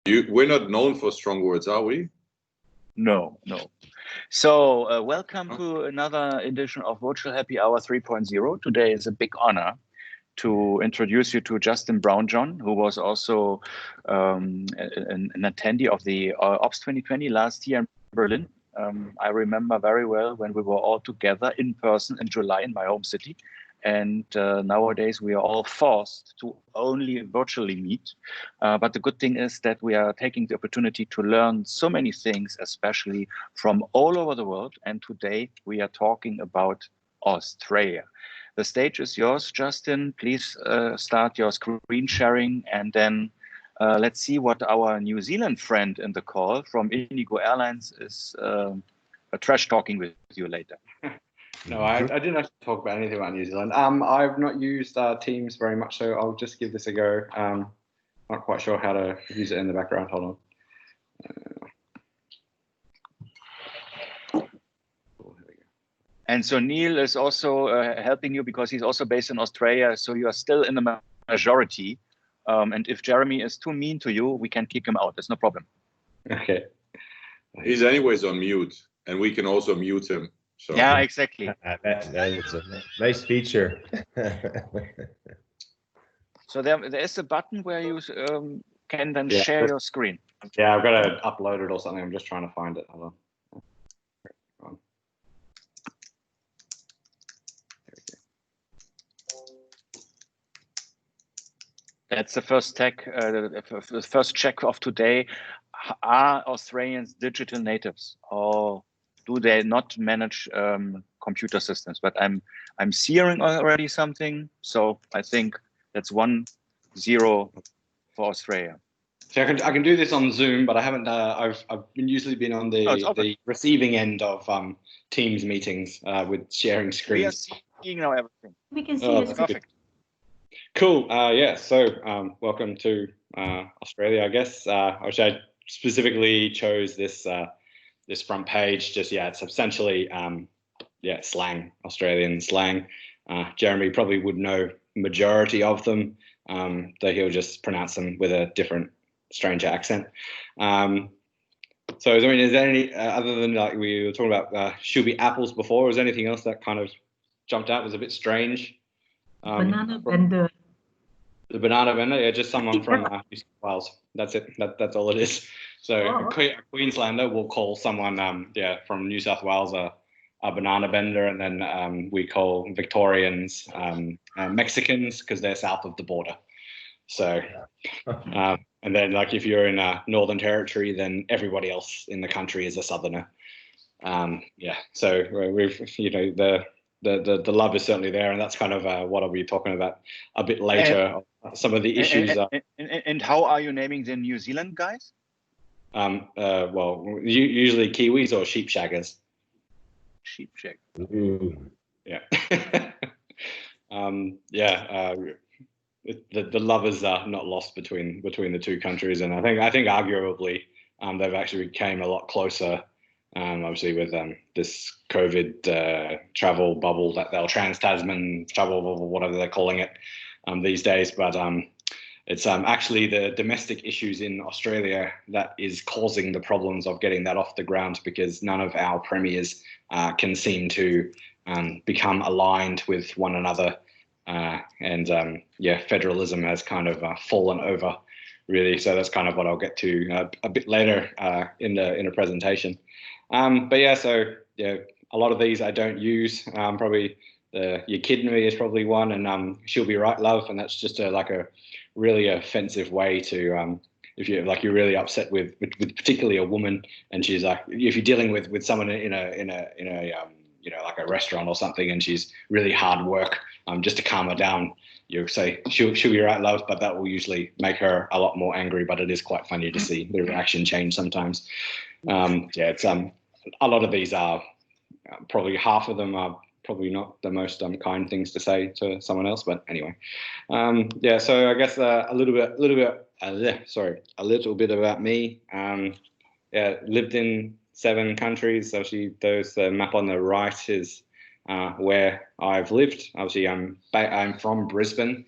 We're not known for strong words, are we? No. So welcome to another edition of Virtual Happy Hour 3.0. Today is a big honor to introduce you to Justin Brownjohn, who was also an attendee of the Ops 2020 last year in Berlin. I remember very well when we were all together in person in July in my home city. And nowadays we are all forced to only virtually meet. But the good thing is that we are taking the opportunity to learn so many things, especially from all over the world. And today we are talking about Australia. The stage is yours, Justin. Please start your screen sharing, and then let's see what our New Zealand friend in the call from Indigo Airlines is trash talking with you later. No, I didn't actually talk about anything about New Zealand. I've not used Teams very much, so I'll just give this a go. Not quite sure how to use it in the background. Hold on. And so Neil is also helping you because he's also based in Australia. So you are still in the majority. And if Jeremy is too mean to you, we can kick him out. There's no problem. Okay. He's anyways on mute, and we can also mute him. So. Yeah, exactly. That is a nice feature. So there is a button where you can then share your screen. Yeah, I've got to upload it or something. I'm just trying to find it. Hold on. That's the first the first check of today. Are Australians digital natives, or do they not manage computer systems? But I'm seeing already something, so I think that's 1-0 for Australia. So I can do this on Zoom, but I haven't. I've usually been on the receiving end of Teams meetings with sharing screens. We are seeing now everything. We can see it. Perfect. Cool. Yeah. So welcome to Australia. I guess I specifically chose this front page. Just it's essentially slang, Australian slang. Jeremy probably would know majority of them, though he'll just pronounce them with a different strange accent. So I mean, is there any other than like we were talking about should be apples before? Was there anything else that kind of jumped out? Was a bit strange? Banana vendor. The banana vendor, yeah, just someone from New South Wales. That's it. That's all it is. So a Queenslander will call someone, from New South Wales a banana vendor, and then we call Victorians Mexicans because they're south of the border. So, and then like if you're in Northern Territory, then everybody else in the country is a Southerner. So we've the love is certainly there, and that's kind of what I'll be talking about a bit later. Some of the issues. And how are you naming the New Zealand guys? Usually Kiwis or sheep shaggers. Sheep shag. Yeah. The love is not lost between the two countries, and I think arguably they've actually became a lot closer. Obviously with this COVID travel bubble, that Trans-Tasman travel bubble, whatever they're calling it these days. But it's actually the domestic issues in Australia that is causing the problems of getting that off the ground, because none of our premiers can seem to become aligned with one another. Federalism has kind of fallen over, really. So that's kind of what I'll get to a bit later in the presentation. A lot of these I don't use. Probably "you're kidding me" is probably one, and "she'll be right, love," and that's just a really offensive way to if you're really upset with particularly a woman, and she's like, if you're dealing with someone in a like a restaurant or something, and she's really hard work, just to calm her down, you say she'll be right, love, but that will usually make her a lot more angry. But it is quite funny to see the reaction change sometimes. It's a lot of these are probably half of them are probably not the most kind things to say to someone else, but anyway. So I guess a little bit about me. Lived in 7 countries. Obviously, the map on the right is where I've lived. Obviously, I'm from Brisbane,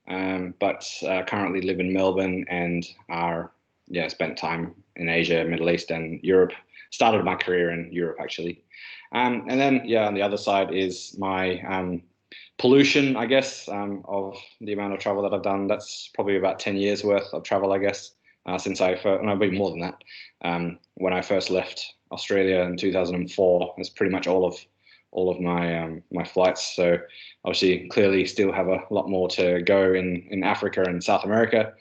but currently live in Melbourne and are yeah, spent time in Asia, Middle East, and Europe. Started my career in Europe actually, and then yeah, on the other side is my pollution, I guess, of the amount of travel that I've done. That's probably about 10 years worth of travel, I guess, since and I've been more than that. When I first left Australia in 2004, it's pretty much all of my my flights. So obviously, clearly, still have a lot more to go in Africa and South America.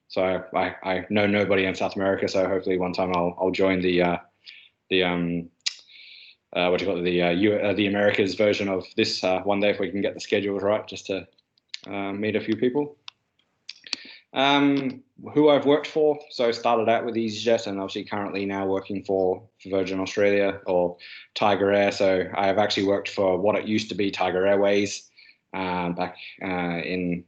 So I know nobody in South America. So hopefully, one time I'll join the what do you call it, the Americas version of this one day if we can get the schedules right, just to meet a few people. Who I've worked for, so started out with EasyJet and obviously currently now working for Virgin Australia or Tiger Air. So I have actually worked for what it used to be Tiger Airways back in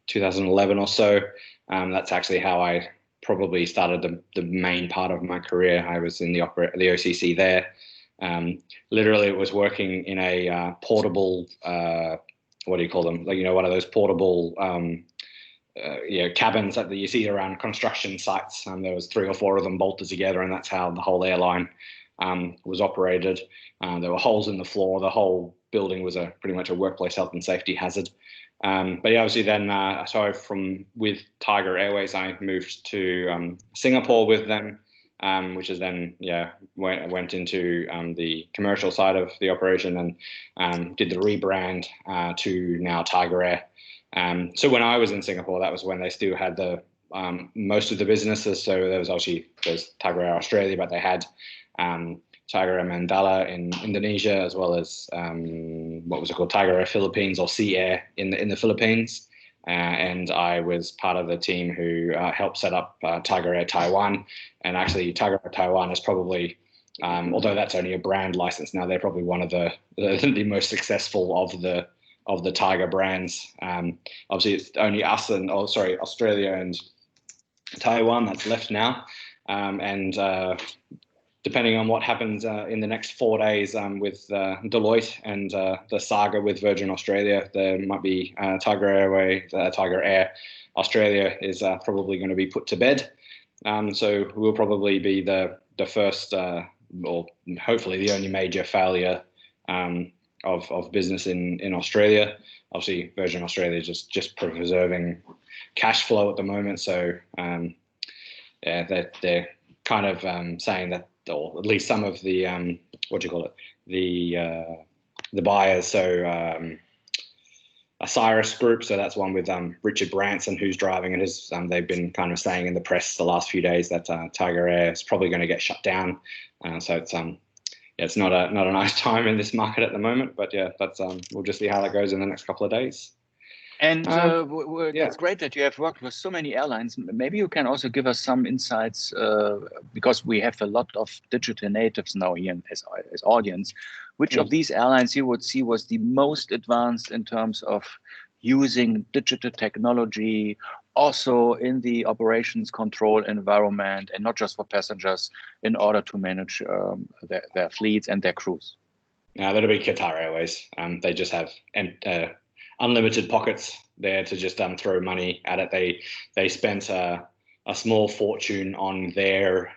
2011 or so. That's actually how I probably started the main part of my career. I was in the OCC there. Literally, it was working in a portable, what do you call them? Like, you know, one of those portable cabins that you see around construction sites. There was 3 or 4 of them bolted together, and that's how the whole airline was operated. There were holes in the floor. The whole building was pretty much a workplace health and safety hazard. But yeah, obviously then, so with Tiger Airways, I moved to Singapore with them, which is then, went into the commercial side of the operation and did the rebrand to now Tiger Air. So when I was in Singapore, that was when they still had the most of the businesses. So there's Tiger Air Australia, but they had Tiger Air Mandala in Indonesia, as well as what was it called, Tiger Air Philippines, or Sea Air in the Philippines. And I was part of the team who helped set up Tiger Air Taiwan. And actually, Tiger Air Taiwan is probably, although that's only a brand license now, they're probably one of the most successful of the Tiger brands. Obviously, it's only us and Australia and Taiwan that's left now. Depending on what happens in the next 4 days with Deloitte and the saga with Virgin Australia, there might be Tiger Air Australia is probably going to be put to bed. So we'll probably be the first, or hopefully the only major failure of business in Australia. Obviously, Virgin Australia is just preserving cash flow at the moment. So they're kind of saying that, or at least some of the the buyers. So Cyrus Group, so that's one with Richard Branson, who's driving it. They've been kind of saying in the press the last few days that Tiger Air is probably going to get shut down. So it's not a nice time in this market at the moment. But yeah, that's we'll just see how that goes in the next couple of days. And it's great that you have worked with so many airlines. Maybe you can also give us some insights, because we have a lot of digital natives now here as audience. Which of these airlines you would see was the most advanced in terms of using digital technology, also in the operations control environment, and not just for passengers, in order to manage their fleets and their crews? Yeah, that'll be Qatar Airways. They just have unlimited pockets there to just throw money at it. They spent a small fortune on their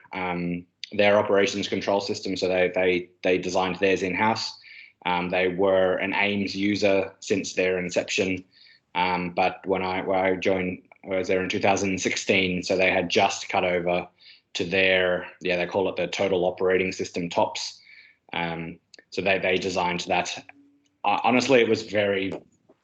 operations control system, so they designed theirs in-house. They were an AIMS user since their inception, but when I joined, I was there in 2016, so they had just cut over to their, they call it the Total Operating System, TOPS. So they designed that. Honestly, it was very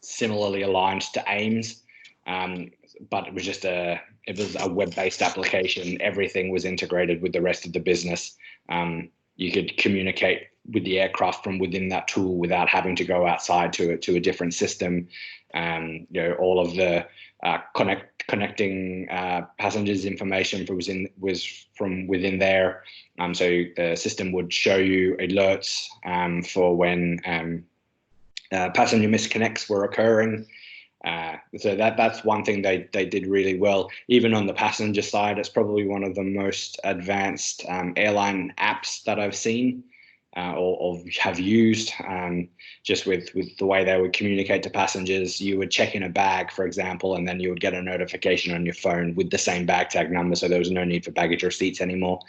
similarly aligned to AIMS, but it was a web-based application. Everything was integrated with the rest of the business. You could communicate with the aircraft from within that tool without having to go outside to a different system. All of the connecting passengers information was from within there. So the system would show you alerts for when passenger misconnects were occurring. So that's one thing they did really well. Even on the passenger side, it's probably one of the most advanced airline apps that I've seen. or have used, just with the way they would communicate to passengers. You would check in a bag, for example, and then you would get a notification on your phone with the same bag tag number, so there was no need for baggage receipts anymore.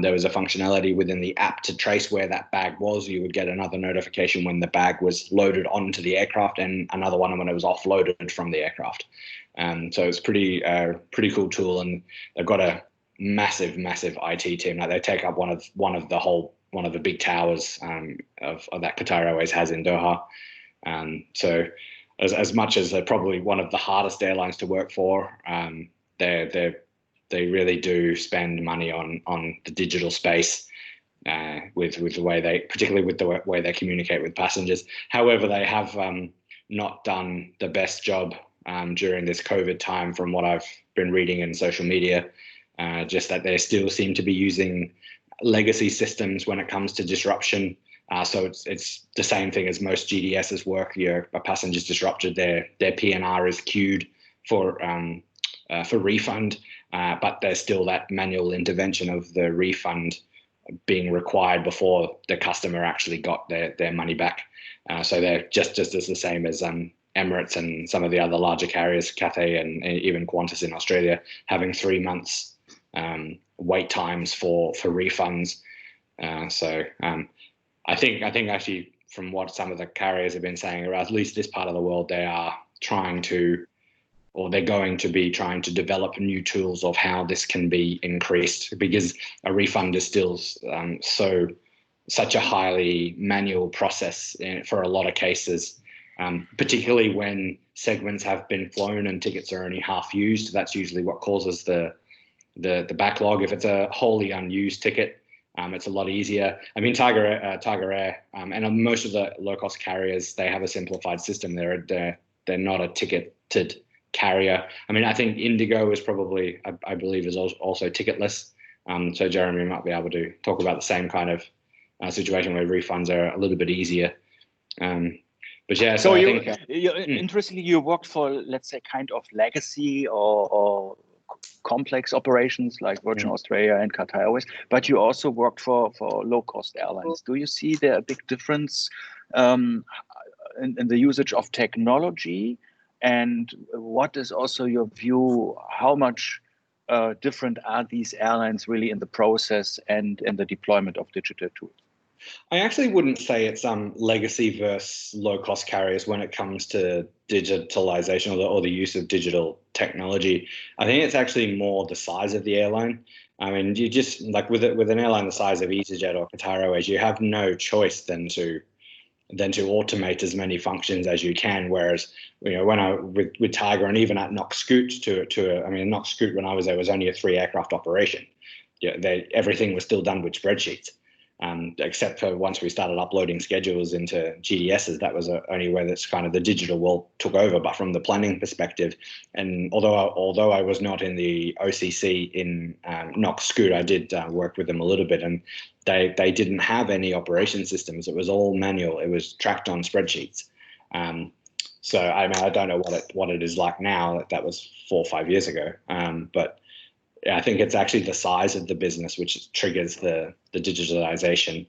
There was a functionality within the app to trace where that bag was. You would get another notification when the bag was loaded onto the aircraft, and another one when it was offloaded from the aircraft. So it's pretty cool tool, and they've got a massive IT team. Like, they take up one of the big towers of that Qatar Airways has in Doha. So as much as they're probably one of the hardest airlines to work for, they really do spend money on the digital space, with the way particularly with the way they communicate with passengers. However, they have not done the best job during this COVID time, from what I've been reading in social media. Just that they still seem to be using legacy systems when it comes to disruption. So it's the same thing as most GDSs work. A passenger's disrupted, their PNR is queued for refund, but there's still that manual intervention of the refund being required before the customer actually got their money back. So they're just as the same as Emirates and some of the other larger carriers, Cathay and even Qantas in Australia, having 3 months wait times for refunds. So I think actually, from what some of the carriers have been saying, or at least this part of the world, they are trying to, or they're going to be trying to develop new tools of how this can be increased, because a refund is still such a highly manual process for a lot of cases, particularly when segments have been flown and tickets are only half used. That's usually what causes the backlog. If it's a wholly unused ticket, it's a lot easier. I mean, Tiger Air, and most of the low-cost carriers, they have a simplified system. They're not a ticketed carrier. I mean, I think Indigo is probably, I believe, is also ticketless. So Jeremy might be able to talk about the same kind of situation where refunds are a little bit easier. But yeah, so I think interestingly, you worked for, let's say, kind of legacy or complex operations like Virgin Australia and Qatar Airways, but you also worked for low-cost airlines. Do you see there a big difference in the usage of technology? And what is also your view, how much different are these airlines really in the process and in the deployment of digital tools? I actually wouldn't say it's legacy versus low-cost carriers when it comes to digitalization or the use of digital technology. I think it's actually more the size of the airline. I mean, you just, like with an airline the size of EasyJet or Qatar Airways, you have no choice than to automate as many functions as you can. Whereas, when with Tiger and even at Knox Scoot Knox Scoot, when I was there, was only a 3-aircraft operation. Yeah, everything was still done with spreadsheets. Except for once we started uploading schedules into GDSs, that was only where that's kind of the digital world took over. But from the planning perspective, and although I was not in the OCC in Knox Scoot, I did work with them a little bit, and they didn't have any operation systems. It was all manual. It was tracked on spreadsheets. So I mean, I don't know what it is like now. That was 4 or 5 years ago. But I think it's actually the size of the business which triggers the digitalization.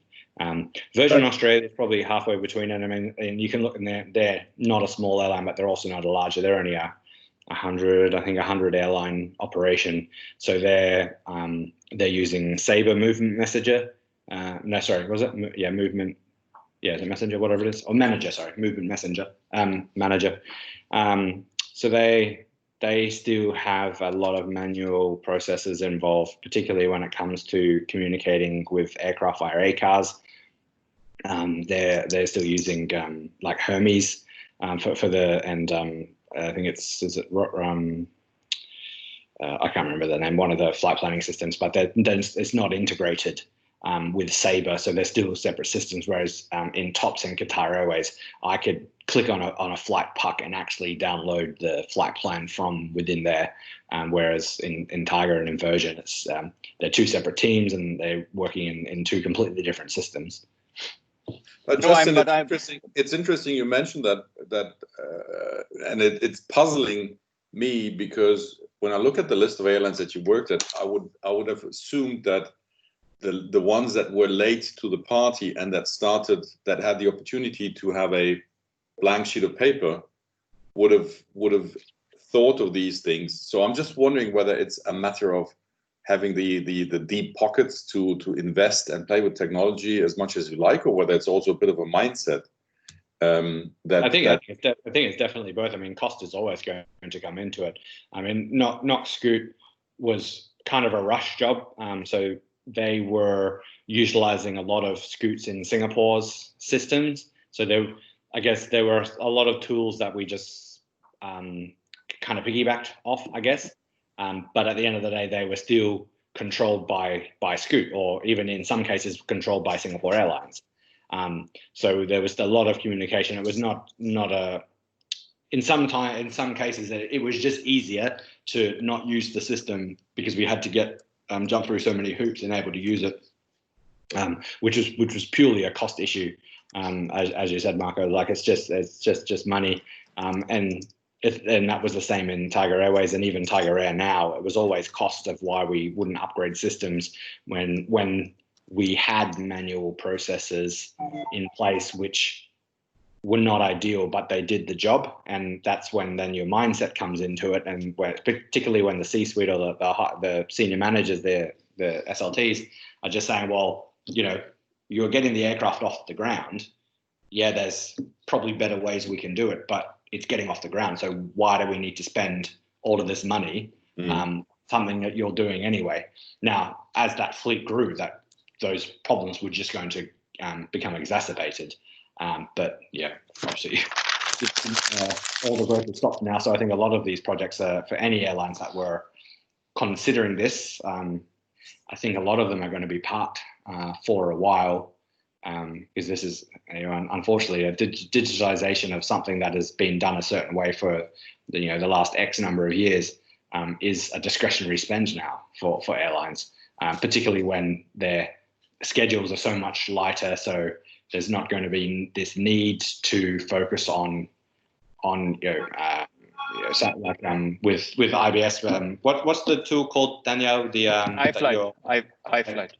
Virgin Australia is probably halfway between it. I mean, and you can look in there, they're not a small airline, but they're also not a larger. They're only a 100 airline operation. So they're using Sabre Movement Messenger. No, sorry, was it? Yeah, Movement. Yeah, the Messenger, whatever it is, or Manager. Sorry, Movement Messenger. Manager. So they still have a lot of manual processes involved, particularly when it comes to communicating with aircraft via ACARS. They're still using like Hermes for the, and I think I can't remember the name, one of the flight planning systems, but it's not integrated with Sabre, so they're still separate systems. Whereas in TOPS and Qatar Airways, I could click on a flight puck and actually download the flight plan from within there. Whereas in Tiger and in Virgin, it's they're 2 separate teams and they're working in 2 completely different systems. But Justin, it's interesting you mentioned that and it's puzzling me, because when I look at the list of airlines that you worked at, I would have assumed that the ones that were late to the party and that had the opportunity to have a blank sheet of paper would have thought of these things. So I'm just wondering whether it's a matter of having the deep pockets to invest and play with technology as much as you like, or whether it's also a bit of a mindset. I think it's definitely both. I mean, cost is always going to come into it. I mean, Knox Scoot was kind of a rush job, so they were utilizing a lot of scoots in Singapore's systems. So I guess there were a lot of tools that we just kind of piggybacked off, I guess. But at the end of the day, they were still controlled by Scoot, or even in some cases controlled by Singapore Airlines. So there was a lot of communication. It was not in some cases it was just easier to not use the system because we had to jump through so many hoops and able to use it, which was purely a cost issue. As you said, Marco, like it's just money, and that was the same in Tiger Airways and even Tiger Air now. It was always cost of why we wouldn't upgrade systems when we had manual processes in place which were not ideal, but they did the job. And that's when then your mindset comes into it, and particularly when the C-suite or the senior managers, the SLTs, are just saying, well, you're getting the aircraft off the ground. Yeah, there's probably better ways we can do it, but it's getting off the ground. So why do we need to spend all of this money, something that you're doing anyway? Now, as that fleet grew, those problems were just going to become exacerbated. But yeah, obviously, all the growth has stopped now. So I think a lot of these projects for any airlines that were considering this, I think a lot of them are going to be parked for a while, because this is, unfortunately, a digitization of something that has been done a certain way for the last X number of years, is a discretionary spend now for airlines, particularly when their schedules are so much lighter. So there's not going to be this need to focus on something like with IBS. What's the tool called, Danielle? The iFlight.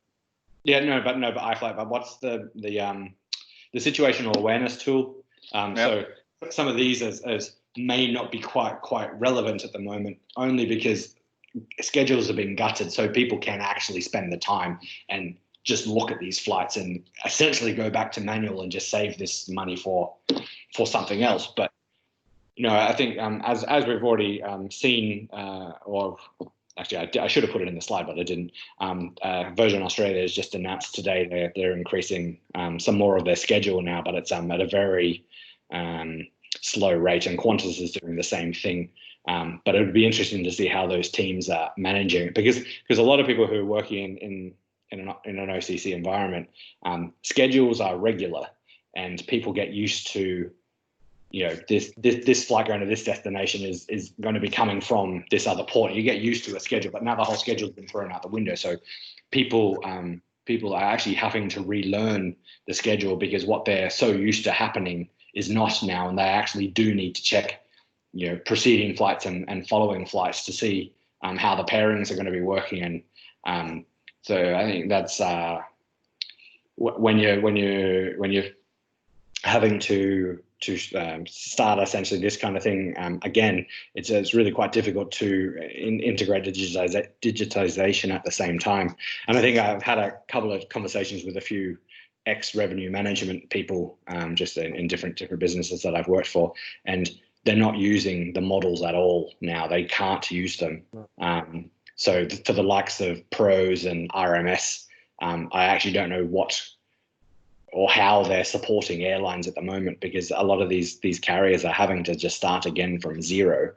Yeah, but iFlight. But what's the situational awareness tool? So some of these as may not be quite relevant at the moment, only because schedules have been gutted, so people can actually spend the time and just look at these flights and essentially go back to manual and just save this money for something else. But I think as we've already seen, or actually I should have put it in the slide, but I didn't. Virgin Australia has just announced today they're increasing some more of their schedule now, but it's at a very slow rate, and Qantas is doing the same thing. But it would be interesting to see how those teams are managing it, because a lot of people who are working in an OCC environment, schedules are regular, and people get used to, this flight going to this destination is going to be coming from this other port. You get used to a schedule, but now the whole schedule's been thrown out the window. So people are actually having to relearn the schedule, because what they're so used to happening is not now, and they actually do need to check, preceding flights and following flights to see how the pairings are going to be working. And so I think that's when you're having to start essentially this kind of thing, again, it's really quite difficult to integrate digitization at the same time. And I think I've had a couple of conversations with a few ex-revenue management people, just in different businesses that I've worked for, and they're not using the models at all now. They can't use them. So for the likes of Pros and RMS, I actually don't know what or how they're supporting airlines at the moment, because a lot of these carriers are having to just start again from zero.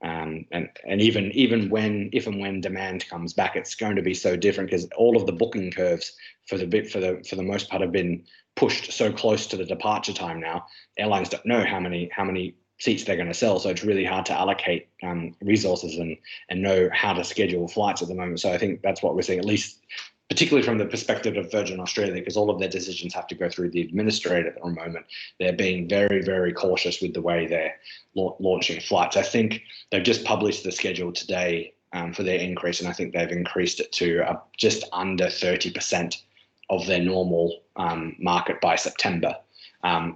And even when demand comes back, it's going to be so different, because all of the booking curves for the most part have been pushed so close to the departure time now. Airlines don't know how many seats they're going to sell, so it's really hard to allocate resources and know how to schedule flights at the moment. So I think that's what we're seeing, at least particularly from the perspective of Virgin Australia, because all of their decisions have to go through the administrator at the moment. They're being very, very cautious with the way they're launching flights. I think they've just published the schedule today for their increase, and I think they've increased it to just under 30% of their normal market by September.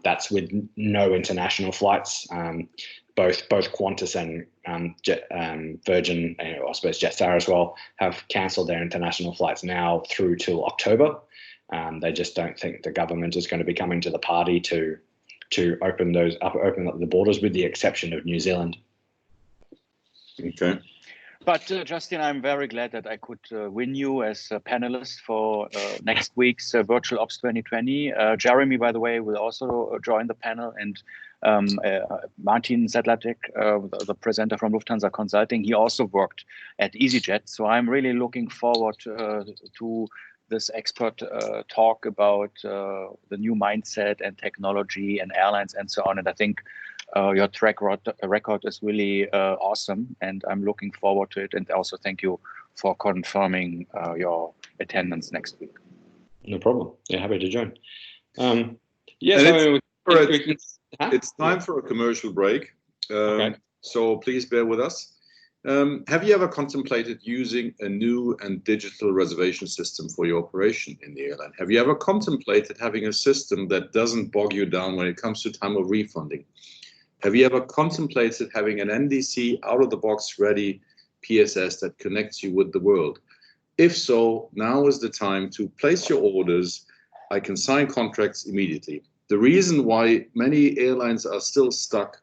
That's with no international flights. Both Qantas and Virgin, I suppose Jetstar as well, have cancelled their international flights now through till October. They just don't think the government is going to be coming to the party to open up the borders, with the exception of New Zealand. Okay. But Justin, I'm very glad that I could win you as a panelist for next week's Virtual Ops 2020. Jeremy, by the way, will also join the panel, and Martin Sedlatek, the presenter from Lufthansa Consulting, he also worked at EasyJet. So I'm really looking forward to this expert talk about the new mindset and technology and airlines and so on. And I think your track record is really awesome, and I'm looking forward to it. And also thank you for confirming your attendance next week. No problem. Yeah, happy to join. It's time for a commercial break. Okay. So please bear with us. Have you ever contemplated using a new and digital reservation system for your operation in the airline? Have you ever contemplated having a system that doesn't bog you down when it comes to time of refunding? Have you ever contemplated having an NDC out-of-the-box ready PSS that connects you with the world? If so, now is the time to place your orders. I can sign contracts immediately. The reason why many airlines are still stuck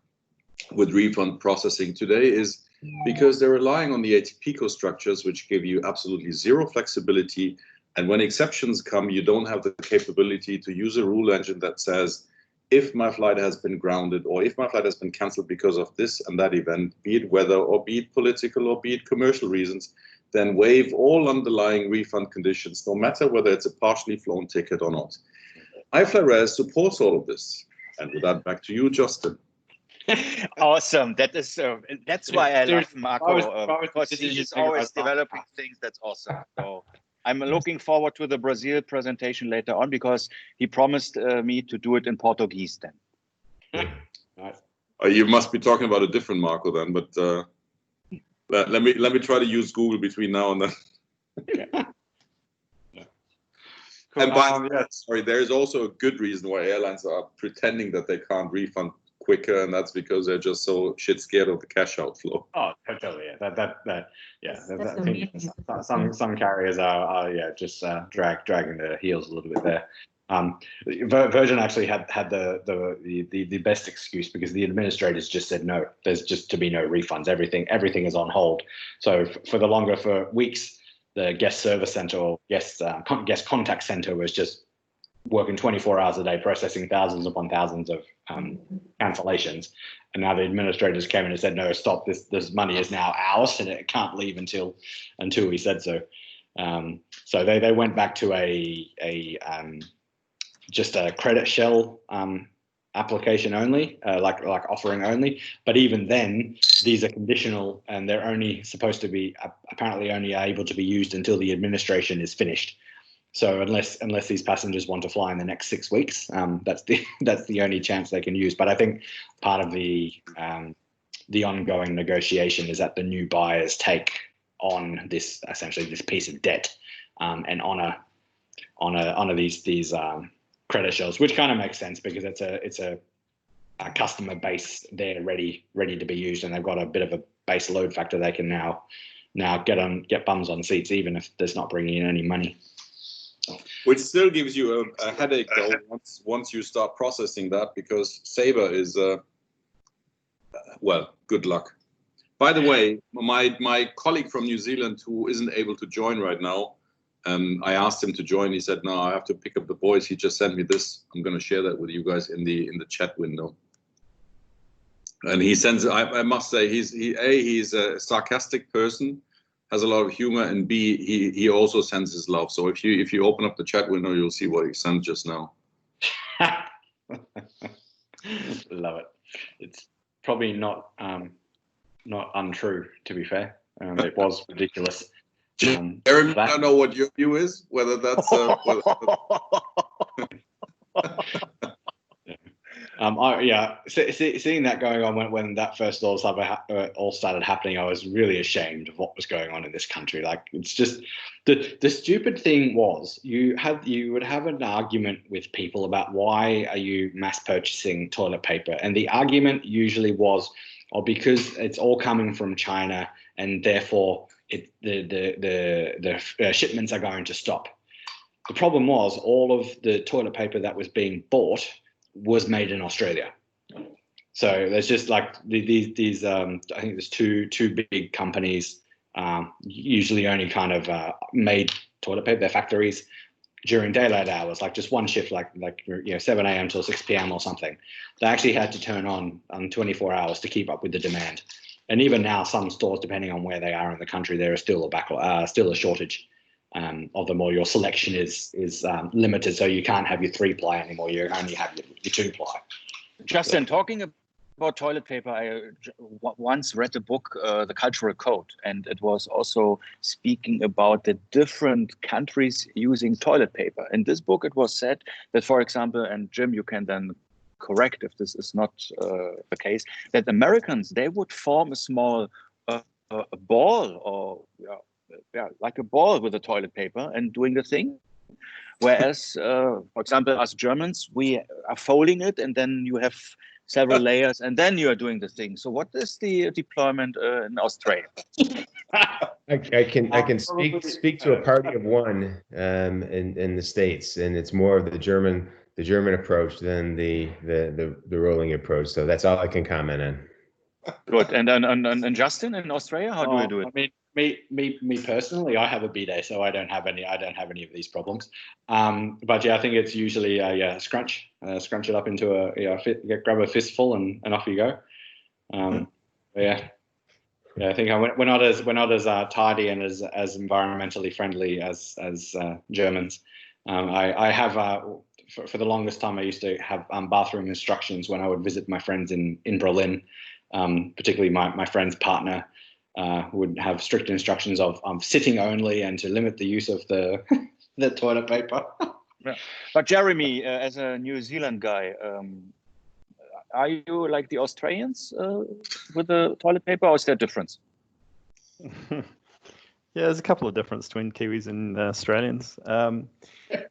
with refund processing today is because they're relying on the ATPCO structures, which give you absolutely zero flexibility. And when exceptions come, you don't have the capability to use a rule engine that says, if my flight has been grounded, or if my flight has been canceled because of this and that event, be it weather or be it political or be it commercial reasons, then waive all underlying refund conditions, no matter whether it's a partially flown ticket or not. iFlyRes supports all of this. And with that, back to you, Justin. Awesome. That's why I love Marco, because he is always developing things. That's awesome. So I'm looking forward to the Brazil presentation later on, because he promised me to do it in Portuguese then. You must be talking about a different Marco then, but let me try to use Google between now and then. Cool. And by the way, sorry, there's also a good reason why airlines are pretending that they can't refund quicker, and that's because they're just so shit scared of the cash outflow. Oh, totally. Yeah. I think some carriers are just dragging their heels a little bit there. Virgin actually had the best excuse, because the administrators just said no. There's just to be no refunds. Everything is on hold. So for weeks, the guest service center or guest contact center was just working 24 hours a day, processing thousands upon thousands of cancellations. And now the administrators came in and said, no, stop, this money is now ours and it can't leave until we said so. So they went back to just a credit shell application only, like offering only. But even then, these are conditional, and they're only supposed to be apparently only able to be used until the administration is finished. So unless these passengers want to fly in the next 6 weeks, that's the only chance they can use. But I think part of the ongoing negotiation is that the new buyers take on essentially this piece of debt and honor these credit shells, which kind of makes sense, because it's a customer base there ready to be used, and they've got a bit of a base load factor. They can now get bums on seats, even if there's not bringing in any money. Which still gives you a headache, though, once you start processing that, because Sabre is, well, good luck. By the way, my colleague from New Zealand, who isn't able to join right now, I asked him to join. He said, no, I have to pick up the boys. He just sent me this. I'm going to share that with you guys in the chat window. And he sends, I must say, he's a sarcastic person, has a lot of humor, and B, he also sends his love. So if you open up the chat window, you'll see what he sent just now. Love it. It's probably not untrue, to be fair. It was ridiculous. Jeremy, I don't know what your view is, whether that's Seeing that going on when that first all started happening, I was really ashamed of what was going on in this country. Like, it's just the stupid thing was you would have an argument with people about why are you mass purchasing toilet paper, and the argument usually was, because it's all coming from China and therefore the shipments are going to stop. The problem was all of the toilet paper that was being bought was made in Australia. So there's just like these I think there's two big companies, usually only kind of made toilet paper, their factories, during daylight hours, like just one shift, like 7 a.m. till 6 p.m. or something. They actually had to turn on 24 hours to keep up with the demand. And even now, some stores, depending on where they are in the country, there is still a shortage of them, or your selection is limited, so you can't have your 3-ply anymore. You only have your 2-ply. Justin, talking about toilet paper, I once read the book, The Cultural Code, and it was also speaking about the different countries using toilet paper. In this book, it was said that, for example, and Jim, you can then correct if this is not the case, that Americans, they would form a small ball, or like a ball with the toilet paper and doing the thing. Whereas, for example, us Germans, we are folding it, and then you have several layers, and then you are doing the thing. So what is the deployment in Australia? I can speak to a party of one in the States, and it's more of the German approach than the rolling approach. So that's all I can comment on. Good. And Justin, in Australia, how do you do it? I mean, me personally, I have a bidet, so I don't have any of these problems. But yeah, I think it's usually scrunch it up into grab a fistful and off you go. I think we're not as tidy and as environmentally friendly as Germans. I have for the longest time I used to have bathroom instructions when I would visit my friends in Berlin. Particularly my friend's partner would have strict instructions of sitting only and to limit the use of the toilet paper. Yeah. But Jeremy, as a New Zealand guy, are you like the Australians with the toilet paper, or is there a difference? Yeah, there's a couple of differences between Kiwis and Australians.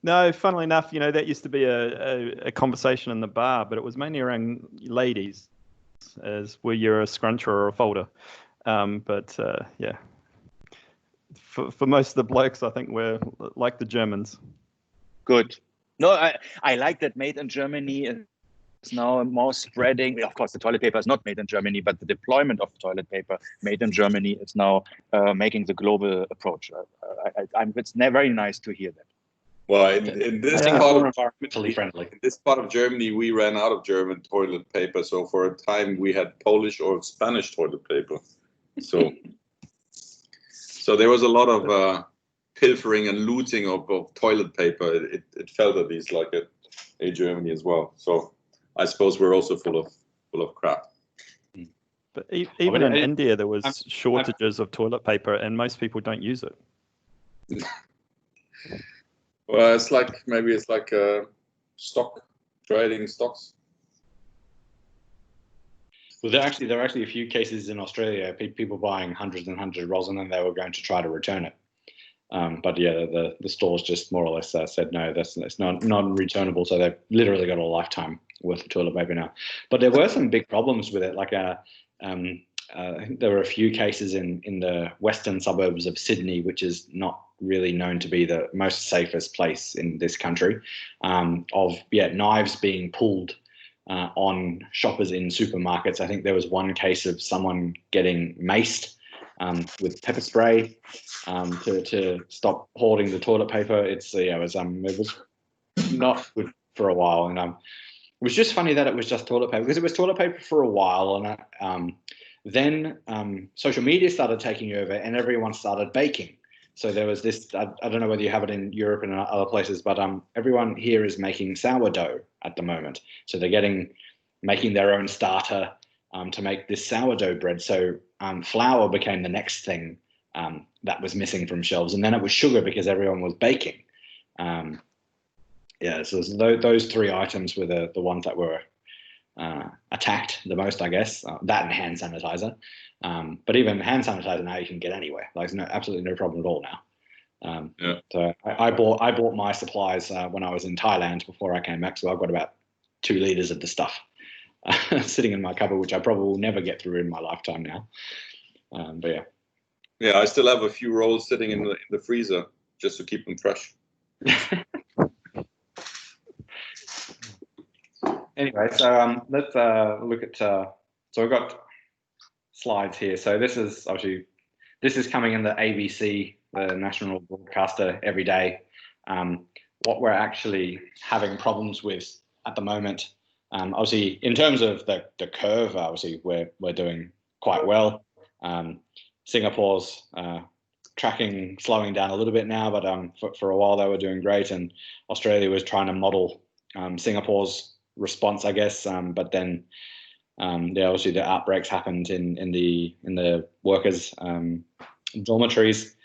No, funnily enough, that used to be a conversation in the bar, but it was mainly around ladies, as were you a scruncher or a folder. But for most of the blokes, I think we're like the Germans. Good. No, I like that made in Germany is now more spreading. Of course, the toilet paper is not made in Germany, but the deployment of toilet paper made in Germany is now making the global approach. It's very nice to hear that. Well, in this part of Germany, we ran out of German toilet paper. So for a time, we had Polish or Spanish toilet paper. So there was a lot of pilfering and looting of toilet paper. It felt at least like a Germany as well. So I suppose we're also full of crap. But even in India, there was shortages of toilet paper, and most people don't use it. Well, maybe it's like stock trading stocks. Well, there are actually a few cases in Australia, people buying hundreds and hundreds of rolls, and then they were going to try to return it. But yeah, the stores just more or less said no, that's not non-returnable. So they've literally got a lifetime worth of toilet paper now. But there were some big problems with it. Like I think there were a few cases in the western suburbs of Sydney, which is not really known to be the most safest place in this country, of knives being pulled on shoppers in supermarkets. I think there was one case of someone getting maced with pepper spray to stop hoarding the toilet paper. It was not good for a while, and it was just funny that it was just toilet paper, because it was toilet paper for a while, and then social media started taking over, and everyone started baking. So there was this, I don't know whether you have it in Europe and other places, but everyone here is making sourdough at the moment. So they're making their own starter to make this sourdough bread. So flour became the next thing that was missing from shelves. And then it was sugar, because everyone was baking. So those three items were the ones that were attacked the most, I guess. That and hand sanitizer. But even hand sanitizer now you can get anywhere. Like there's absolutely no problem at all now. So I bought my supplies when I was in Thailand before I came back. So I've got about 2 liters of the stuff sitting in my cupboard, which I probably will never get through in my lifetime now. But yeah. Yeah, I still have a few rolls sitting in the freezer just to keep them fresh. Anyway, so let's look at. So we've got slides here. So this is coming in the ABC, the national broadcaster, every day. What we're actually having problems with at the moment, obviously, in terms of the curve, obviously we're doing quite well. Singapore's tracking, slowing down a little bit now, but for a while they were doing great, and Australia was trying to model Singapore's response, I guess. But then obviously the outbreaks happened in the workers' dormitories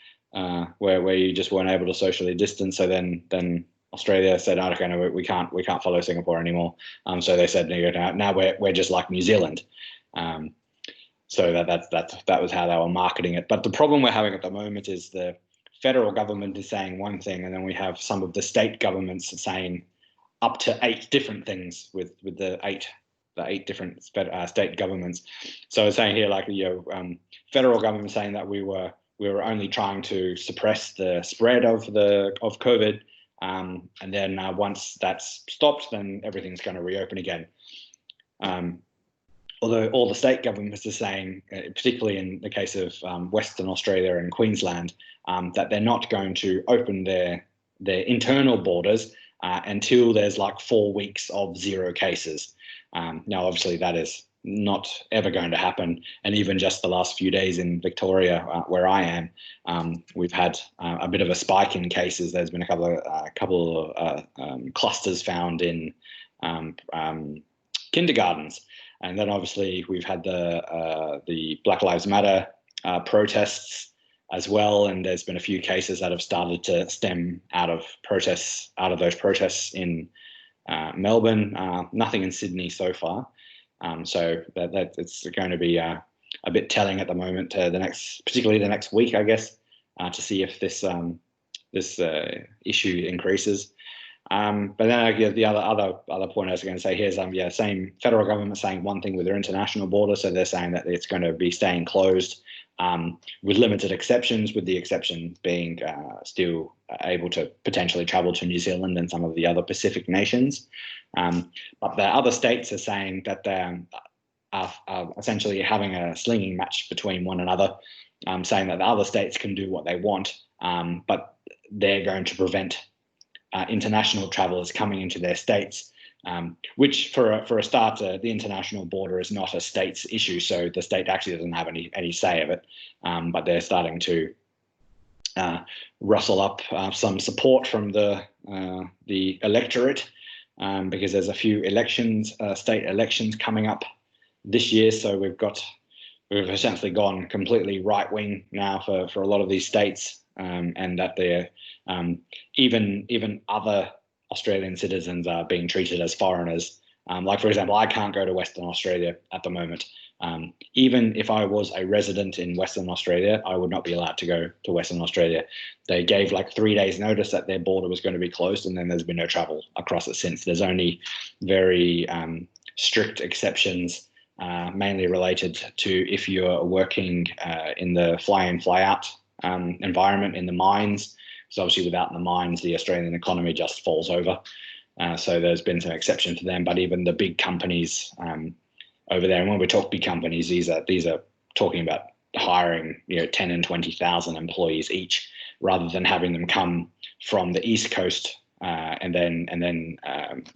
where you just weren't able to socially distance. So then Australia said, "Oh, okay, no, we can't follow Singapore anymore." So they said, "Now we're just like New Zealand." So that was how they were marketing it. But the problem we're having at the moment is the federal government is saying one thing, and then we have some of the state governments saying up to 8 different things with the eight different state governments. So it's saying here, like, federal government saying that we were only trying to suppress the spread of COVID, and then once that's stopped, then everything's going to reopen again. Although all the state governments are saying, particularly in the case of Western Australia and Queensland, that they're not going to open their internal borders until there's like 4 weeks of 0 cases. Now, obviously, that is not ever going to happen. And even just the last few days in Victoria, where I am, we've had a bit of a spike in cases. There's been a couple of clusters found in kindergartens. And then obviously we've had the Black Lives Matter protests as well, and there's been a few cases that have started to stem out of those protests in Melbourne. Nothing in Sydney so far. So that it's going to be a bit telling at the moment. Particularly the next week, I guess, to see if this issue increases. But then the other point I was going to say here is same federal government saying one thing with their international border, so they're saying that it's going to be staying closed with limited exceptions, with the exception being still able to potentially travel to New Zealand and some of the other Pacific nations. But the other states are saying that they are essentially having a slinging match between one another, saying that the other states can do what they want, but they're going to prevent international travellers coming into their states, which for a start, the international border is not a state's issue, so the state actually doesn't have any say of it. But they're starting to rustle up some support from the electorate, because there's a few state elections coming up this year. So we've essentially gone completely right wing now for a lot of these states, and that they're even other Australian citizens are being treated as foreigners. Like, for example, I can't go to Western Australia at the moment. Even if I was a resident in Western Australia, I would not be allowed to go to Western Australia. They gave like 3 days notice that their border was going to be closed, and then there's been no travel across it since. There's only very strict exceptions, mainly related to if you're working in the fly-in, fly-out environment in the mines. So obviously without the mines, the Australian economy just falls over. So there's been some exception to them, but even the big companies over there, and when we talk big companies, these are talking about hiring 10 and 20,000 employees each, rather than having them come from the East Coast and then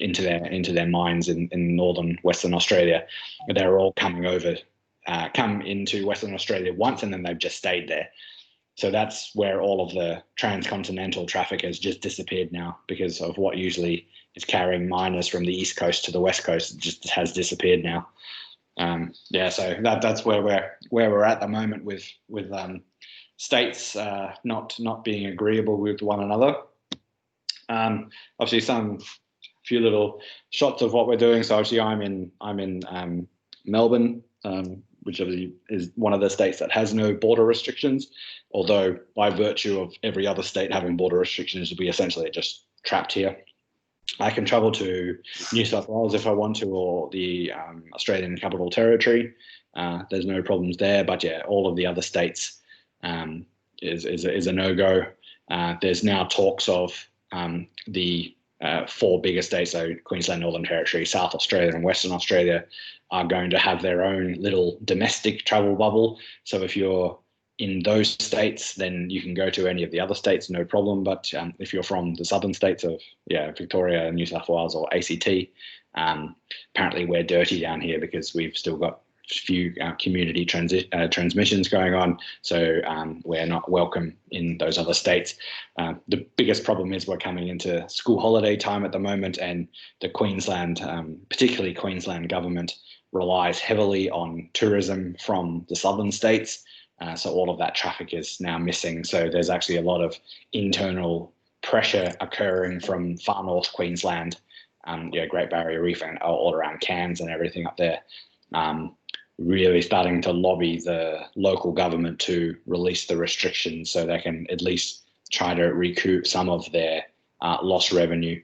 into their mines in northern Western Australia. They're all coming over, come into Western Australia once, and then they've just stayed there. So that's where all of the transcontinental traffic has just disappeared now, because of what usually is carrying miners from the East Coast to the West Coast. It just has disappeared now. So that's where we're at the moment with states not being agreeable with one another. Obviously, a few little shots of what we're doing. So obviously I'm in Melbourne, which obviously is one of the states that has no border restrictions, although by virtue of every other state having border restrictions, we essentially are just trapped here. I can travel to New South Wales if I want to, or the Australian Capital Territory. There's no problems there, but yeah, all of the other states is a no-go. There's now talks of the 4 bigger states, so Queensland, Northern Territory, South Australia and Western Australia, are going to have their own little domestic travel bubble. So if you're in those states, then you can go to any of the other states, no problem. But if you're from the southern states of Victoria, New South Wales or ACT, apparently we're dirty down here because we've still got few community transmissions going on, so we're not welcome in those other states. The biggest problem is we're coming into school holiday time at the moment, and the Queensland, particularly Queensland government, relies heavily on tourism from the southern states. So all of that traffic is now missing. So there's actually a lot of internal pressure occurring from far north Queensland, Great Barrier Reef and all around Cairns and everything up there. Really starting to lobby the local government to release the restrictions so they can at least try to recoup some of their lost revenue.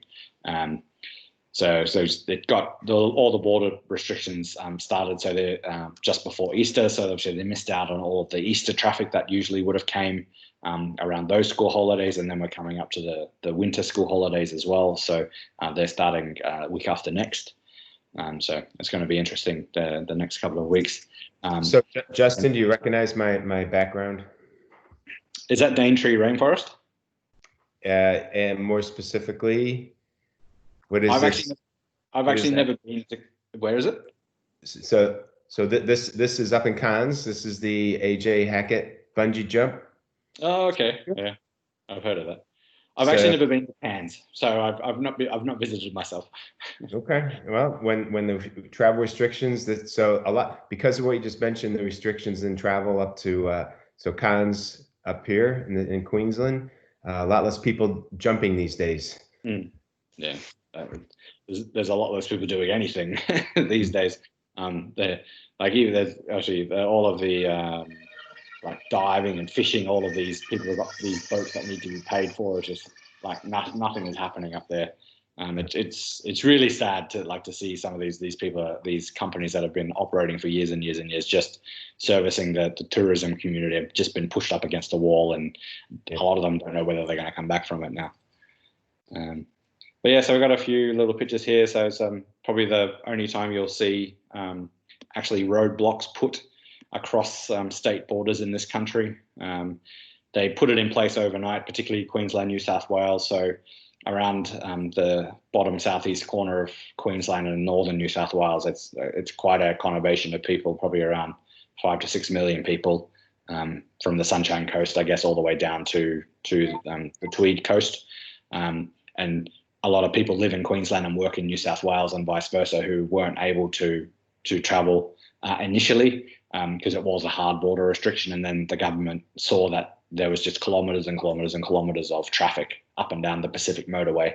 So it got all the border restrictions started. So they're just before Easter. So obviously they missed out on all of the Easter traffic that usually would have came around those school holidays. And then we're coming up to the winter school holidays as well. So they're starting week after next. So it's going to be interesting the next couple of weeks. So Justin, do you recognize my background? Is that Daintree Rainforest? And more specifically, what is this? I've actually never been to. Where is it? So this is up in Cairns. This is the AJ Hackett bungee jump. Oh, okay. Yeah, I've heard of that. I've actually never been to Cairns, so I've not visited myself. Okay. Well, when the travel restrictions so a lot because of what you just mentioned, the restrictions in travel up to so Cairns up here in Queensland, a lot less people jumping these days. Yeah, there's a lot less people doing anything these days. There's actually all of the like diving and fishing, all of these people have got these boats that need to be paid for. It's just like nothing is happening up there. It's really sad to see some of these people, these companies that have been operating for years and years and years, just servicing the tourism community, have just been pushed up against the wall, and a lot of them don't know whether they're going to come back from it now. But yeah, so we've got a few little pictures here. So it's probably the only time you'll see actually roadblocks put across state borders in this country. They put it in place overnight, particularly Queensland, New South Wales. So around the bottom southeast corner of Queensland and northern New South Wales, it's quite a conurbation of people, probably around 5 to 6 million people from the Sunshine Coast, I guess, all the way down to the Tweed Coast. And a lot of people live in Queensland and work in New South Wales and vice versa, who weren't able to travel initially because it was a hard border restriction. And then the government saw that there was just kilometres and kilometres and kilometres of traffic up and down the Pacific motorway.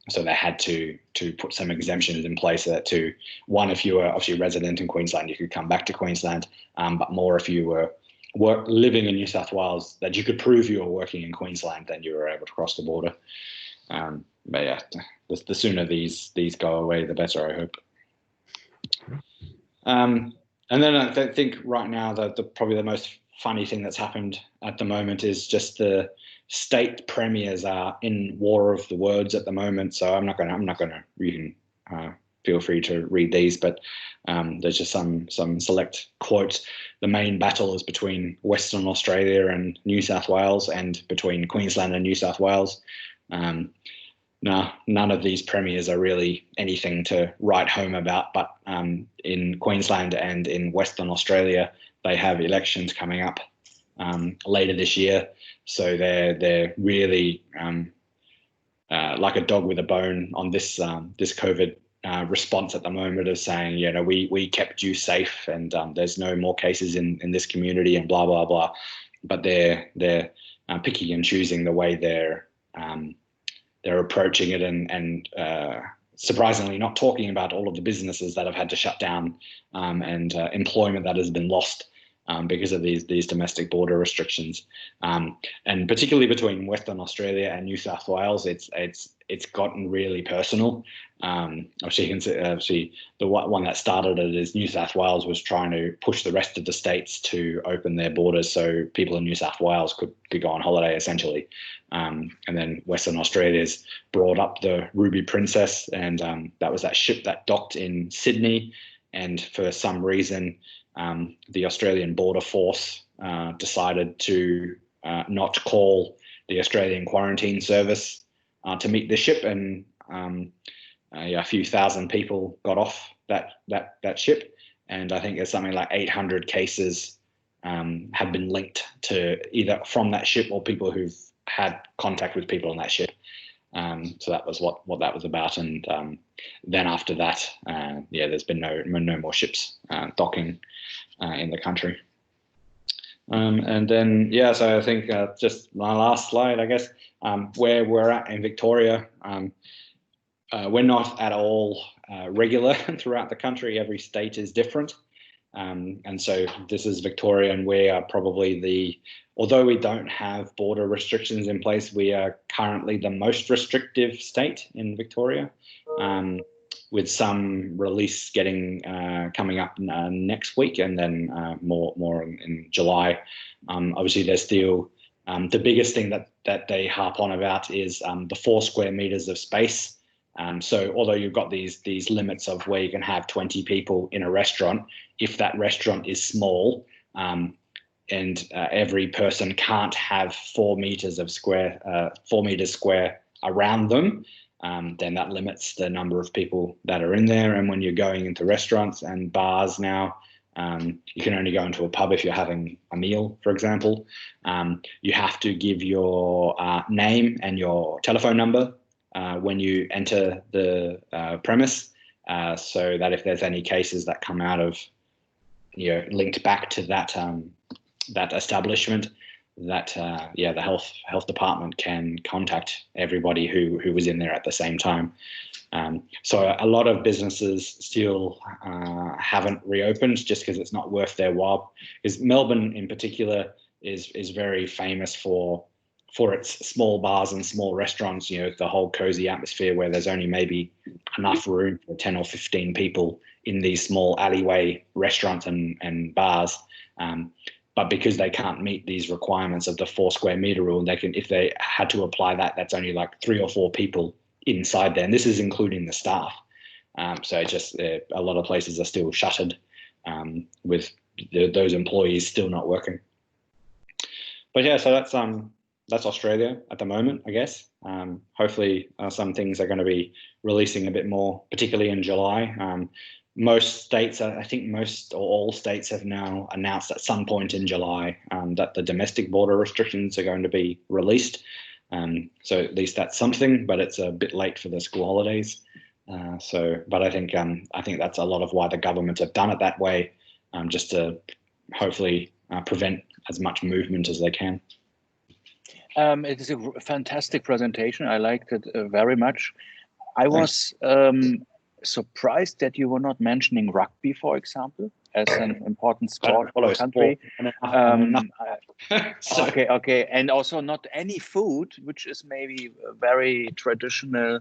So they had to put some exemptions in place that if you were obviously resident in Queensland, you could come back to Queensland, but more if you were living in New South Wales, that you could prove you were working in Queensland, then you were able to cross the border. But yeah, the sooner these go away, the better, I hope. And then I think right now that probably the most funny thing that's happened at the moment is just the state premiers are in war of the words at the moment. So I'm not gonna. You can feel free to read these, but there's just some select quotes. The main battle is between Western Australia and New South Wales, and between Queensland and New South Wales. No, none of these premiers are really anything to write home about, but in Queensland and in Western Australia, they have elections coming up later this year. So they're really like a dog with a bone on this COVID response at the moment of saying, we kept you safe and there's no more cases in this community and blah, blah, blah. But they're picking and choosing the way they're they're approaching it and surprisingly not talking about all of the businesses that have had to shut down and employment that has been lost because of these domestic border restrictions, and particularly between Western Australia and New South Wales, it's gotten really personal. Obviously, the one that started it is New South Wales was trying to push the rest of the states to open their borders so people in New South Wales could go on holiday essentially, and then Western Australia's brought up the Ruby Princess, and that was that ship that docked in Sydney, and for some reason the Australian Border Force decided to not call the Australian Quarantine Service to meet the ship, and a few thousand people got off that ship, and I think there's something like 800 cases have been linked to either from that ship or people who've had contact with people on that ship. So that was what that was about, and then after that, there's been no more ships docking in the country. And then so I think just my last slide, I guess, where we're at in Victoria. We're not at all regular throughout the country. Every state is different. And so this is Victoria, and we are probably although we don't have border restrictions in place, we are currently the most restrictive state in Victoria, with some release coming up next week, and then more in July. Obviously, there's still the biggest thing that they harp on about is the 4 square meters of space. So although you've got these limits of where you can have 20 people in a restaurant, if that restaurant is small, and every person can't have 4 meters square around them, then that limits the number of people that are in there. And when you're going into restaurants and bars now, you can only go into a pub if you're having a meal, for example. You have to give your name and your telephone number when you enter the premise, so that if there's any cases that come out of, linked back to that establishment, that the health department can contact everybody who was in there at the same time. So a lot of businesses still haven't reopened just because it's not worth their while. Because Melbourne in particular is very famous for its small bars and small restaurants, the whole cozy atmosphere where there's only maybe enough room for 10 or 15 people in these small alleyway restaurants and bars. But because they can't meet these requirements of the 4 square meter rule, if they had to apply that's only like 3 or 4 people inside there. And this is including the staff. So just a lot of places are still shuttered, with those employees still not working. But so that's Australia at the moment, I guess. Hopefully some things are going to be releasing a bit more, particularly in July. Most states, I think most or all states have now announced at some point in July that the domestic border restrictions are going to be released. So at least that's something, but it's a bit late for the school holidays. But I think that's a lot of why the government have done it that way, just to hopefully prevent as much movement as they can. It is a fantastic presentation. I liked it very much. I was surprised that you were not mentioning rugby, for example, as an important sport for the country. Okay, and also not any food, which is maybe very traditional,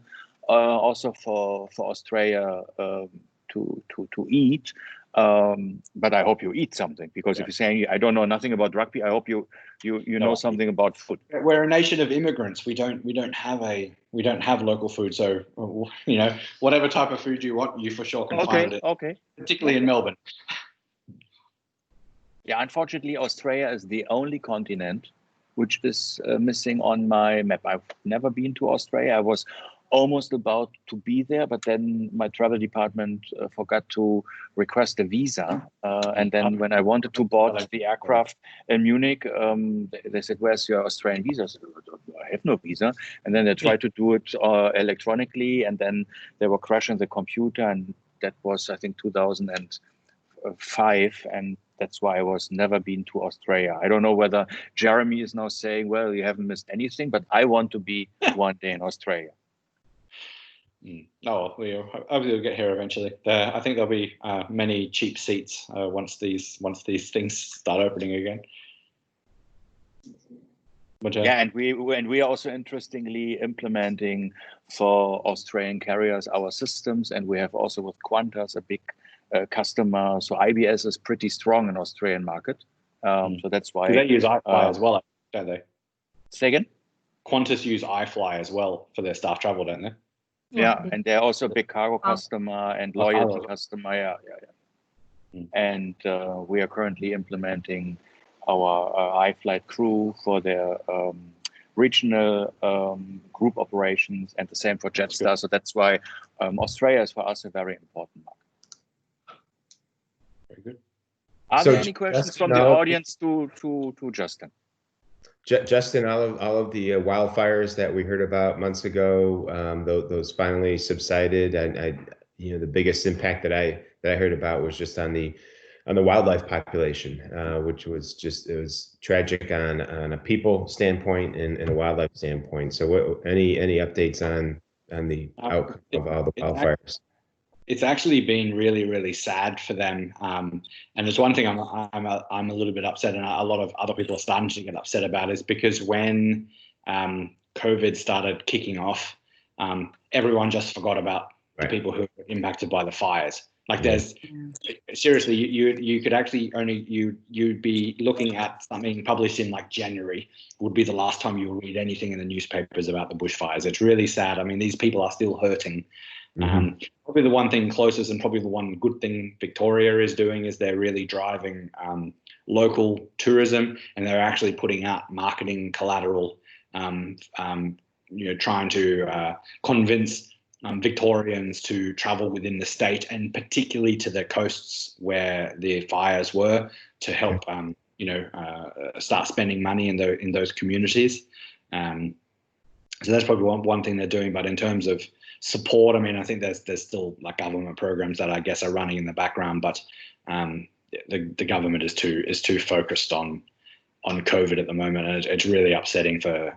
also for Australia to eat. But I hope you eat something, because if you're saying I don't know nothing about rugby, I hope you know something about food. We're a nation of immigrants. We don't have local food. So whatever type of food you want, you for sure can find it. Okay. Particularly in Melbourne. Yeah, unfortunately, Australia is the only continent which is missing on my map. I've never been to Australia. I was almost about to be there, but then my travel department forgot to request a visa. And then when I wanted to board the aircraft in Munich, they said, "Where's your Australian visa?" I said, "I have no visa." And then they tried to do it electronically, and then they were crashing the computer. And that was, I think, 2005. And that's why I was never been to Australia. I don't know whether Jeremy is now saying, well, you haven't missed anything, but I want to be one day in Australia. Oh, hopefully we'll get here eventually. I think there'll be many cheap seats once these things start opening again. Yeah, and we are also interestingly implementing for Australian carriers our systems, and we have also with Qantas a big customer. So IBS is pretty strong in Australian market. So that's why they use iFly as well, don't they? Say again? Qantas use iFly as well for their staff travel, don't they? Yeah, and they're also a big cargo customer and loyalty customer. Yeah. And we are currently implementing our iFlight crew for their regional group operations, and the same for Jetstar. So that's why Australia is for us a very important market. Very good. Are there any questions from the audience to Justin? Justin, all of the wildfires that we heard about months ago, those finally subsided. The biggest impact that I heard about was just on the wildlife population, which was it was tragic on a people standpoint and a wildlife standpoint. So, any updates on the outcome of all the wildfires? It's actually been really, really sad for them. And there's one thing I'm a little bit upset, and a lot of other people are starting to get upset about, is because when COVID started kicking off, everyone just forgot about the people who were impacted by the fires. Like seriously, you could actually you'd be looking at something published in like January would be the last time you would read anything in the newspapers about the bushfires. It's really sad. I mean, these people are still hurting. Probably the one thing closest, and probably the one good thing Victoria is doing, is they're really driving local tourism, and they're actually putting out marketing collateral, trying to convince Victorians to travel within the state, and particularly to the coasts where the fires were, to help start spending money in those communities. So that's probably one thing they're doing. But in terms of support, I mean, I think there's still like government programs that I guess are running in the background, but the government is too focused on COVID at the moment, and it's really upsetting for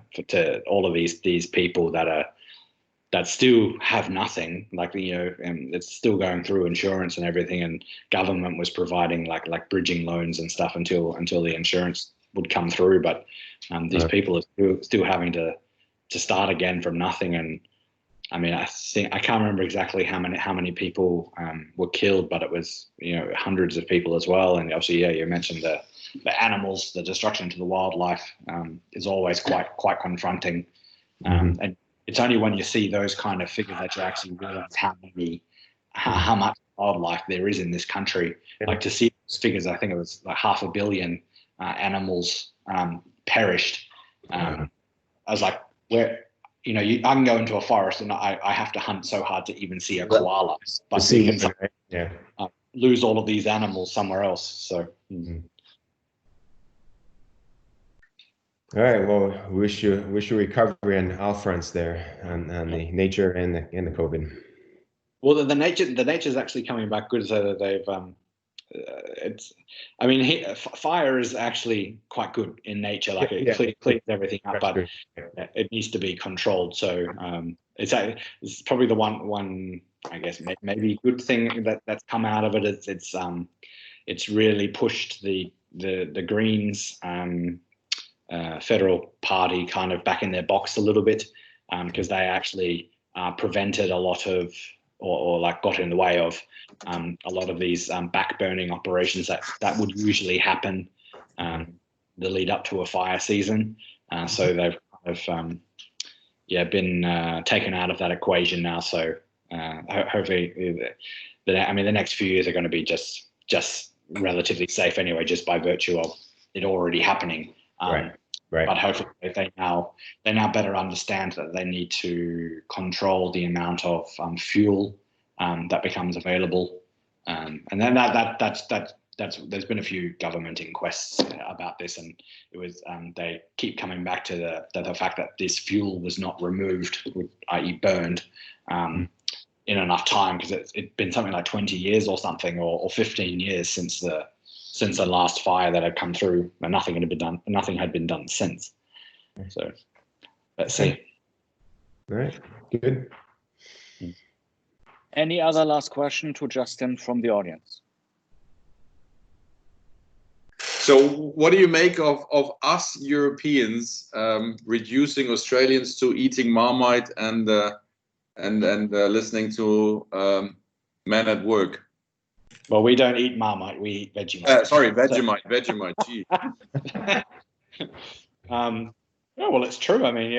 all of these people that still have nothing, and it's still going through insurance and everything, and government was providing like bridging loans and stuff until the insurance would come through, but these people are still having to start again from nothing. And I mean, I can't remember exactly how many people were killed, but it was hundreds of people as well. And obviously, you mentioned the animals, the destruction to the wildlife is always quite confronting. And it's only when you see those kind of figures that you actually realize how much wildlife there is in this country. Like, to see those figures, I think it was like 500 million animals perished. I was like, where? I can go into a forest and I have to hunt so hard to even see a koala, but lose all of these animals somewhere else. So. All right. Well, wish you recovery on all fronts there, on the nature and the COVID. Well, the nature is actually coming back good. So that they've fire is actually quite good in nature. Like it clears everything up, but it needs to be controlled. So it's probably the one I guess maybe good thing that's come out of it. It's really pushed the Greens federal party kind of back in their box a little bit, because they actually prevented a lot of or like got in the way of a lot of these backburning operations that would usually happen the lead up to a fire season. So they've kind of been taken out of that equation now. So hopefully, the next few years are going to be just relatively safe anyway, just by virtue of it already happening. Right. But hopefully they now better understand that they need to control the amount of fuel that becomes available, and then that's there's been a few government inquests about this, and it was they keep coming back to the fact that this fuel was not removed, i.e. burned, in enough time, because it's been something like 20 years or something, or 15 years since the since the last fire that had come through, and nothing had been done since. So let's see. All right, good. Any other last question to Justin from the audience? So what do you make of us Europeans reducing Australians to eating Marmite and listening to Men at Work? Well, we don't eat Marmite, we eat Vegemite. Sorry, Vegemite, gee. Yeah, well, it's true. I mean,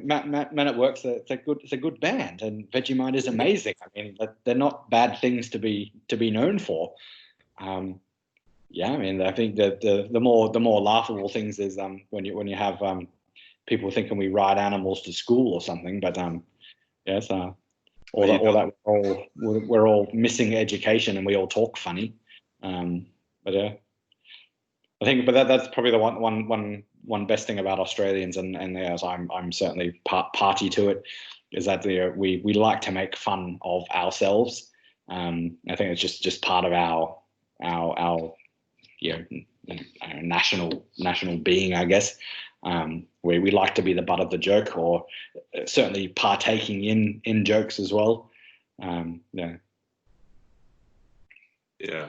Men at Work's it's a good band, and Vegemite is amazing. I mean, they're not bad things to be known for. Yeah, I mean, I think that the more laughable things is when you have people thinking we ride animals to school or something. But yes, we're all missing education and we all talk funny. But yeah, I think, that's probably the one best thing about Australians, and as I'm certainly party to it, is that we like to make fun of ourselves. I think it's just part of our national being, I guess. Where we like to be the butt of the joke, or certainly partaking in jokes as well. Yeah,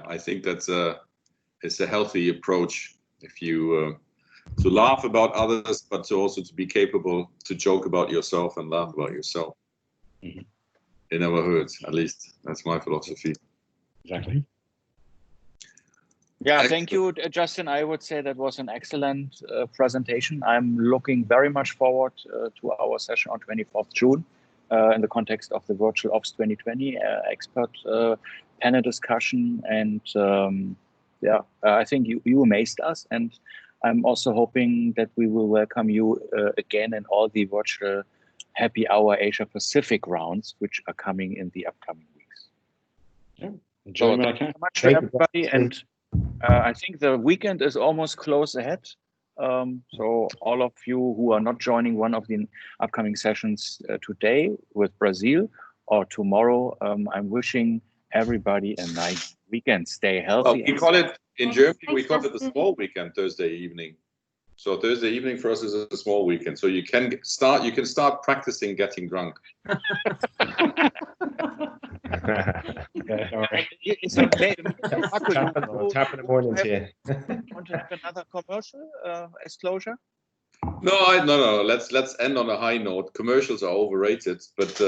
I think it's a healthy approach, if you to laugh about others, but to also to be capable to joke about yourself and laugh about yourself. Mm-hmm. It never hurts. At least that's my philosophy. Exactly. Yeah, thank you, Justin. I would say that was an excellent presentation. I'm looking very much forward to our session on 24th June in the context of the Virtual Ops 2020 expert panel discussion. And I think you amazed us. And I'm also hoping that we will welcome you again in all the virtual Happy Hour Asia Pacific rounds, which are coming in the upcoming weeks. Yeah, so thank you so much to everybody. And I think the weekend is almost close ahead. So all of you who are not joining one of the upcoming sessions today with Brazil or tomorrow, I'm wishing everybody a nice weekend. Stay healthy. We call it in Germany. We call it the small weekend, Thursday evening. So Thursday evening for us is a small weekend. So you can start practicing getting drunk. It's okay. Top of the morning to you. Want to have another commercial as closure? No. Let's end on a high note. Commercials are overrated, but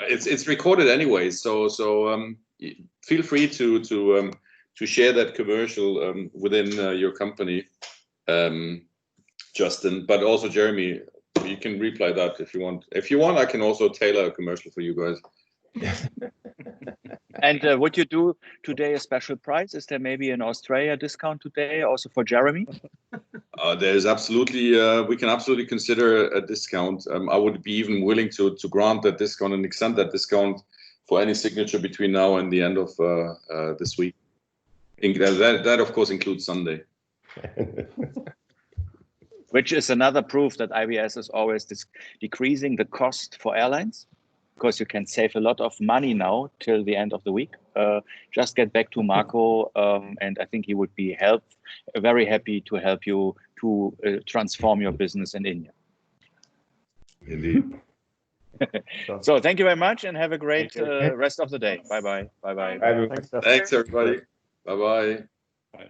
it's recorded anyway. So feel free to share that commercial within your company, Justin. But also Jeremy, you can reply that if you want. If you want, I can also tailor a commercial for you guys. And would you do today a special price? Is there maybe an Australia discount today also for Jeremy? There's absolutely, we can absolutely consider a discount. I would be even willing to grant that discount and extend that discount for any signature between now and the end of this week. That of course includes Sunday. Which is another proof that IBS is always decreasing the cost for airlines, because you can save a lot of money now till the end of the week. Just get back to Marco, and I think he would be very happy to help you to transform your business in India. Indeed. So thank you very much, and have a great rest of the day. Bye-bye. Bye-bye. Thanks, everybody. Bye-bye. Bye.